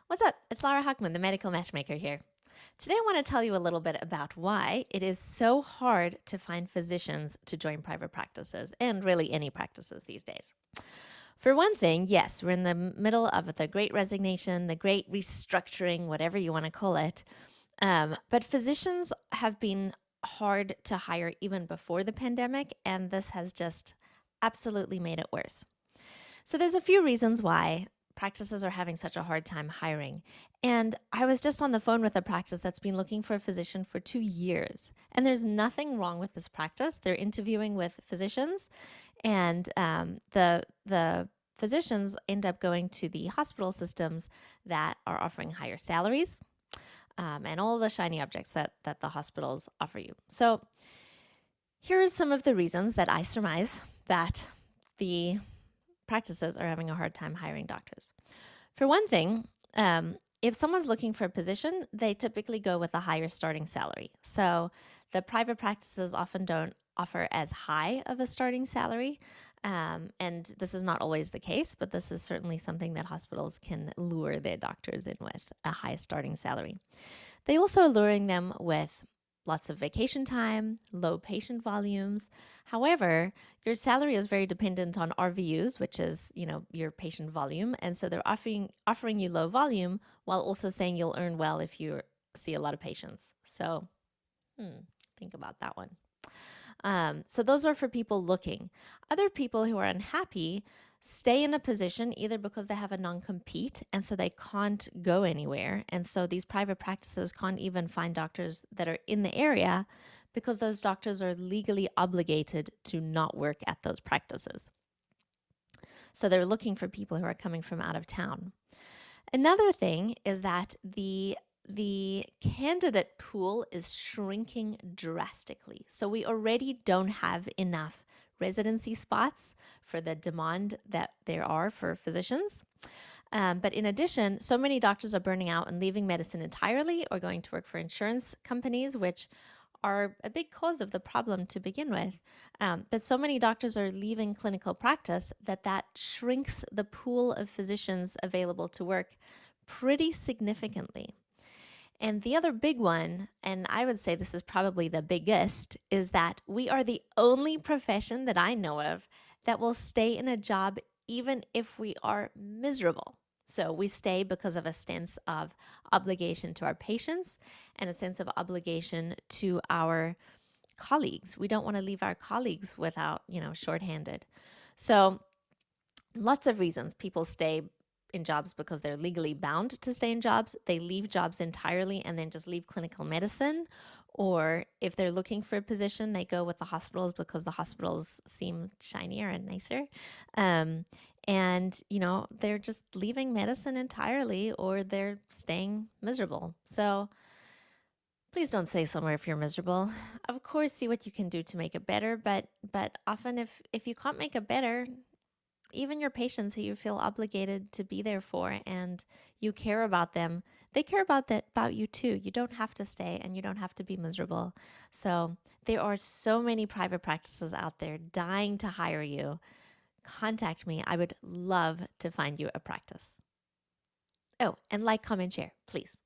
What's up? It's Lara Huckman, the medical matchmaker here. Today I want to tell you a little bit about why it is so hard to find physicians to join private practices and really any practices these days. For one thing, yes, we're in the middle of the great resignation, the great restructuring, whatever you want to call it. But physicians have been hard to hire even before the pandemic, and this has just absolutely made it worse. So there's a few reasons why practices are having such a hard time hiring. And I was just on the phone with a practice that's been looking for a physician for 2 years. And there's nothing wrong with this practice. They're interviewing with physicians, and the physicians end up going to the hospital systems that are offering higher salaries, and all the shiny objects that the hospitals offer you. So here are some of the reasons that I surmise that the practices are having a hard time hiring doctors. For one thing, if someone's looking for a position, they typically go with a higher starting salary. So the private practices often don't offer as high of a starting salary. And this is not always the case, but this is certainly something that hospitals can lure their doctors in with, a high starting salary. They also are luring them with lots of vacation time, low patient volumes. However, your salary is very dependent on RVUs, which is, your patient volume. And so they're offering you low volume while also saying you'll earn well if you see a lot of patients. So, think about that one. So those are for people looking. Other people who are unhappy stay in a position either because they have a non-compete and so they can't go anywhere. And so these private practices can't even find doctors that are in the area because those doctors are legally obligated to not work at those practices. So they're looking for people who are coming from out of town. Another thing is that the candidate pool is shrinking drastically. So we already don't have enough residency spots for the demand that there are for physicians. But in addition, so many doctors are burning out and leaving medicine entirely or going to work for insurance companies, which are a big cause of the problem to begin with. But so many doctors are leaving clinical practice that shrinks the pool of physicians available to work pretty significantly. And the other big one, and I would say this is probably the biggest, is that we are the only profession that I know of that will stay in a job even if we are miserable. So we stay because of a sense of obligation to our patients and a sense of obligation to our colleagues. We don't want to leave our colleagues without, shorthanded. So lots of reasons people stay in jobs because they're legally bound to stay in jobs. They leave jobs entirely and then just leave clinical medicine. Or if they're looking for a position, they go with the hospitals because the hospitals seem shinier and nicer. And, they're just leaving medicine entirely or they're staying miserable. So please don't stay somewhere if you're miserable. Of course, see what you can do to make it better. But often if you can't make it better, even your patients who you feel obligated to be there for and you care about them, they care about you too. You don't have to stay and you don't have to be miserable. So there are so many private practices out there dying to hire you. Contact me. I would love to find you a practice. Oh, and like, comment, share, please.